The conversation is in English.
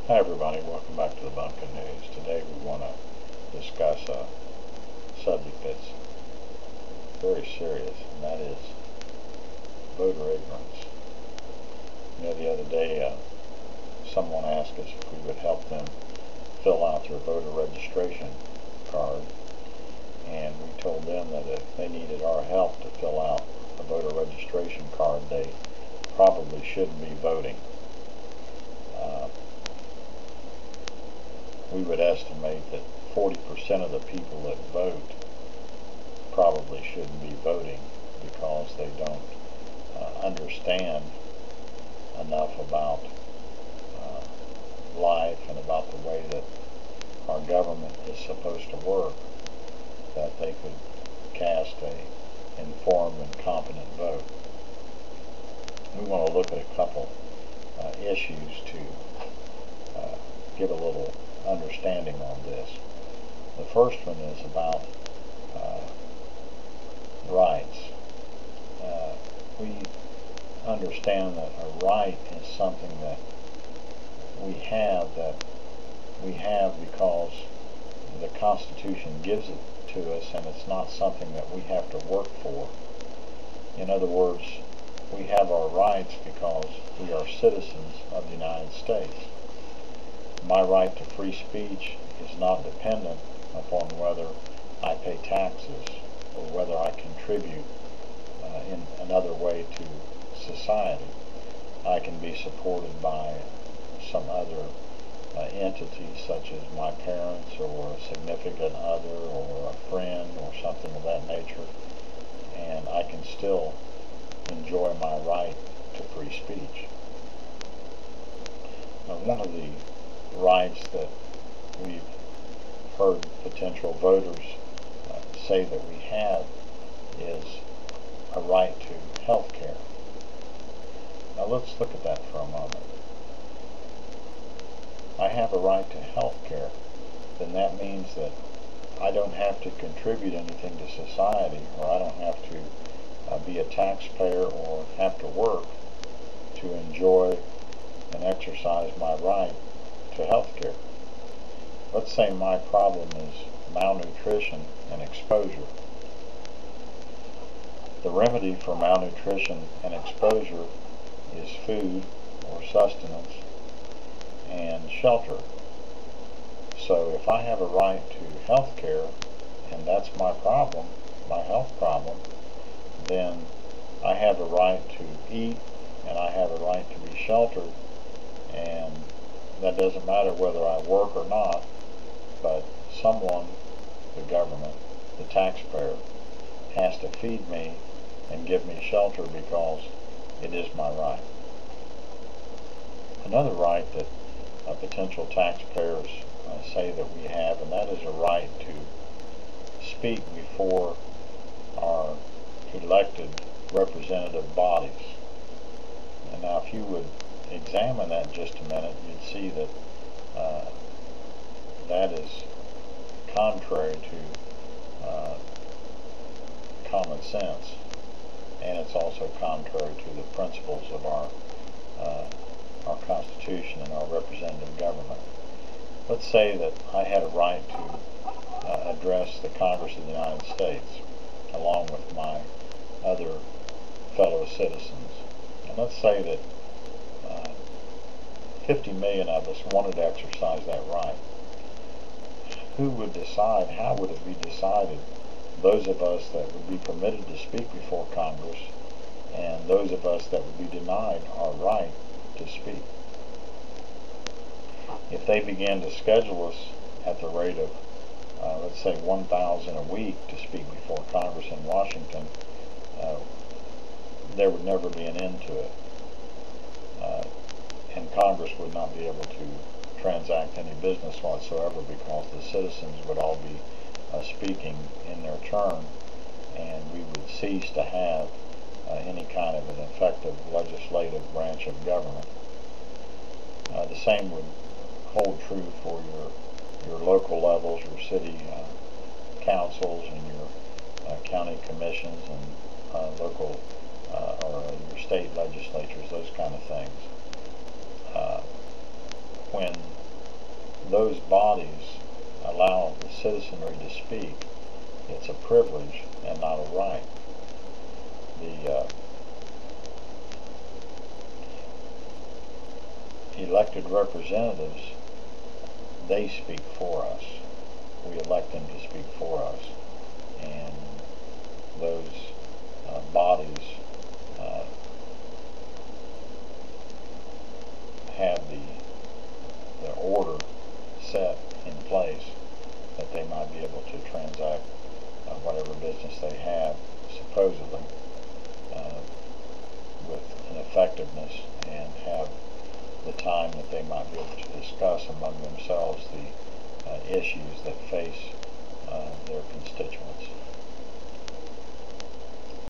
Hi everybody, welcome back to the Bumpkin News. Today we want to discuss a subject that's very serious, and that is voter ignorance. The other day someone asked us if we would help them fill out their voter registration card, and we told them that if they needed our help to fill out a voter registration card, they probably shouldn't be voting. We would estimate that 40% of the people that vote probably shouldn't be voting because they don't understand enough about life and about the way that our government is supposed to work that they could cast a informed and competent vote. We want to look at a couple issues to give a little understanding on this. The first one is about rights. We understand that a right is something that we have because the Constitution gives it to us, and it's not something that we have to work for. In other words, we have our rights because we are citizens of the United States. My right to free speech is not dependent upon whether I pay taxes or whether I contribute in another way to society. I can be supported by some other entity such as my parents or a significant other or a friend or something of that nature, and I can still enjoy my right to free speech. One of the rights that we've heard potential voters say that we have is a right to health care. Now let's look at that for a moment. I have a right to health care, then that means that I don't have to contribute anything to society, or I don't have to be a taxpayer or have to work to enjoy and exercise my right to health care. Let's say my problem is malnutrition and exposure. The remedy for malnutrition and exposure is food or sustenance and shelter. So if I have a right to health care and that's my problem, my health problem, then I have a right to eat and I have a right to be sheltered, and that doesn't matter whether I work or not, but someone, the government, the taxpayer, has to feed me and give me shelter because it is my right. Another right that potential taxpayers say that we have, and that is a right to speak before our elected representative bodies. And now if you would examine that just a minute, you'd see that that is contrary to common sense, and it's also contrary to the principles of our Constitution and our representative government. Let's say that I had a right to address the Congress of the United States along with my other fellow citizens. And let's say that 50 million of us wanted to exercise that right. Who would decide? How would it be decided? Those of us that would be permitted to speak before Congress and those of us that would be denied our right to speak. If they began to schedule us at the rate of, let's say, 1,000 a week to speak before Congress in Washington, there would never be an end to it. And Congress would not be able to transact any business whatsoever because the citizens would all be speaking in their turn, and we would cease to have any kind of an effective legislative branch of government. The same would hold true for your local levels, your city councils and your county commissions and local or your state legislatures, those kind of things. When those bodies allow the citizenry to speak, it's a privilege and not a right. The elected representatives, they speak for us. We elect them to speak for us. And those bodies have the order set in place that they might be able to transact whatever business they have, supposedly, with an effectiveness, and have the time that they might be able to discuss among themselves the issues that face their constituents.